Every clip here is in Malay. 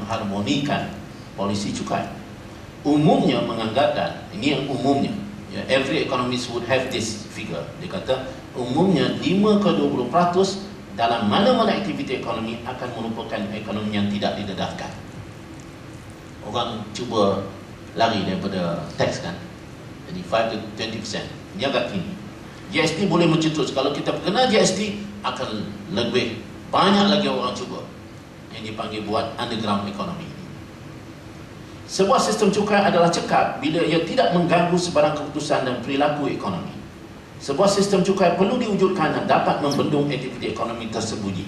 mengharmonikan polisi cukai. Umumnya menganggarkan, ini yang umumnya, ya, every economist would have this figure. Dia kata umumnya 5 ke 20% dalam mana-mana aktiviti ekonomi akan merupakan ekonomi yang tidak didedahkan. Orang cuba lari daripada teks kan, jadi 5 to 20%. Dia agak tinggi. GST boleh mencetus. Kalau kita kena GST, akan lebih banyak lagi orang cuba, yang dipanggil buat underground economy. Sebuah sistem cukai adalah cekap bila ia tidak mengganggu sebarang keputusan dan perilaku ekonomi. Sebuah sistem cukai perlu diwujudkan dan dapat membendung aktiviti ekonomi tersembunyi.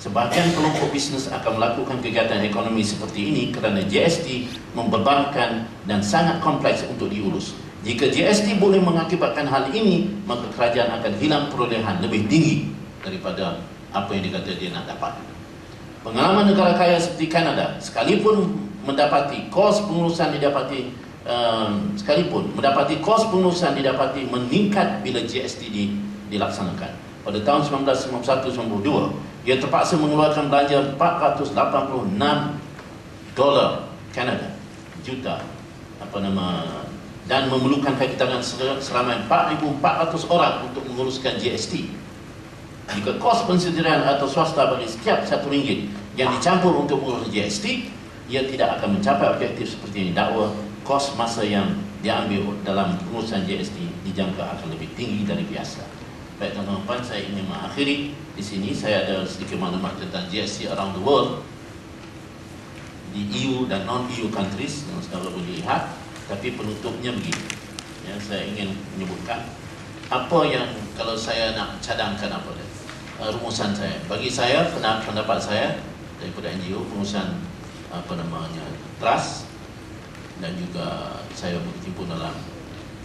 Sebahagian kelompok bisnes akan melakukan kegiatan ekonomi seperti ini kerana GST membebankan dan sangat kompleks untuk diurus. Jika GST boleh mengakibatkan hal ini, maka kerajaan akan hilang perolehan lebih tinggi daripada apa yang dikata dia nak dapat. Pengalaman negara kaya seperti Kanada, sekalipun mendapati kos pengurusan didapati meningkat bila GST dilaksanakan. Pada tahun 1991-92, ia terpaksa mengeluarkan belanja $486 Kanada juta dan memerlukan kaki tangan seramai 4,400 orang untuk menguruskan GST. Jika kos pensendirian atau swasta bagi setiap RM1 yang dicampur untuk mengurus GST, ia tidak akan mencapai objektif seperti ini. Dakwa kos masa yang diambil dalam pengurusan GST dijangka akan lebih tinggi dari biasa. Baik tuan-tuan dan puan, saya ingin mengakhiri di sini. Saya ada sedikit maklumat tentang GST around the world, di EU dan non-EU countries yang sekarang boleh lihat. Tapi penutupnya begini, ya, saya ingin menyebutkan apa yang kalau saya nak cadangkan apa dia, rumusan saya. Bagi saya, pendapat saya daripada NGO, pengurusan trust, dan juga saya berkecimpung dalam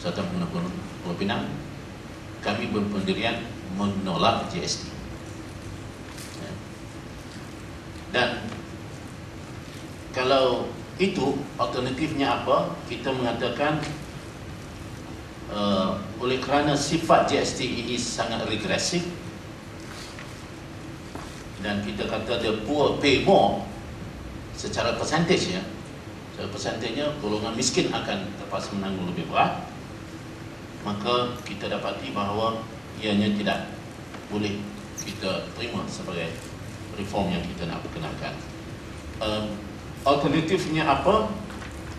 Persatuan Pengguna Pulau Pinang, kami berpendirian menolak GST. Ya. Dan kalau itu alternatifnya apa? Kita mengatakan oleh kerana sifat GST ini sangat regresif dan kita kata the poor pay more secara percentage ya. Secara percentage-nya golongan miskin akan terpaksa menanggung lebih berat. Maka kita dapati bahawa ianya tidak boleh kita terima sebagai reform yang kita nak perkenalkan. Alternatifnya apa?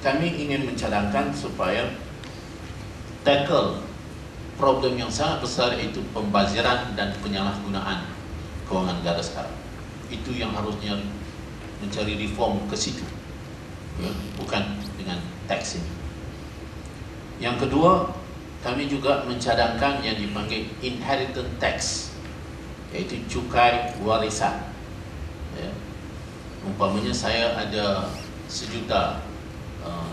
Kami ingin mencadangkan supaya tackle problem yang sangat besar, iaitu pembaziran dan penyalahgunaan kewangan negara sekarang. Itu yang harusnya mencari reform ke situ, ya, bukan dengan teks ini. Yang kedua, kami juga mencadangkan yang dipanggil inheritance tax, iaitu cukai warisan. Ya. Umpamanya saya ada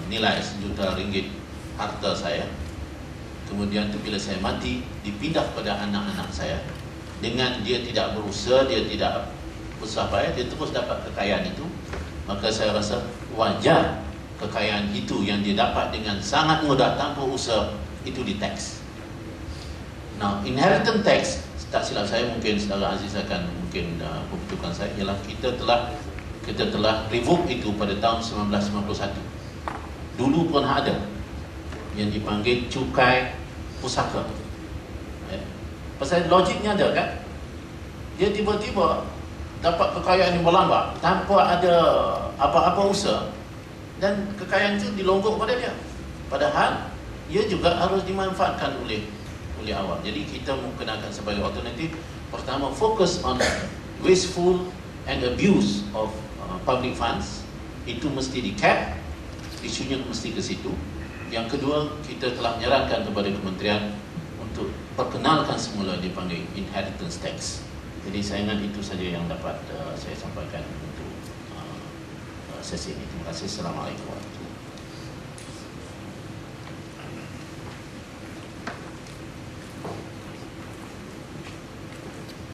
nilai RM1 harta saya, kemudian tu bila saya mati dipindah kepada anak-anak saya, dengan dia tidak berusaha, dia tidak usaha payah, dia terus dapat kekayaan itu, maka saya rasa wajar kekayaan itu yang dia dapat dengan sangat mudah tanpa usaha itu diteks. Now, inheritance tax, tak silap saya, mungkin saudara Aziz akan mungkin membutuhkan saya, ialah kita telah revoke itu pada tahun 1991. Dulu pun ada yang dipanggil cukai pusaka. Pasal logiknya ada kan? Dia tiba-tiba dapat kekayaan yang berlambak tanpa ada apa-apa usaha, dan kekayaan itu dilonggok pada dia. Padahal ia juga harus dimanfaatkan oleh awam. Jadi kita menggunakan sebagai alternatif, pertama fokus on wasteful and abuse of public funds, itu mesti di cap, isunya mesti ke situ. Yang kedua, kita telah menyarankan kepada kementerian untuk perkenalkan semula dipanggil inheritance tax. Jadi saya ingat itu saja yang dapat saya sampaikan untuk sesi ini. Terima kasih. Assalamualaikum warahmatullahi wabarakatuh.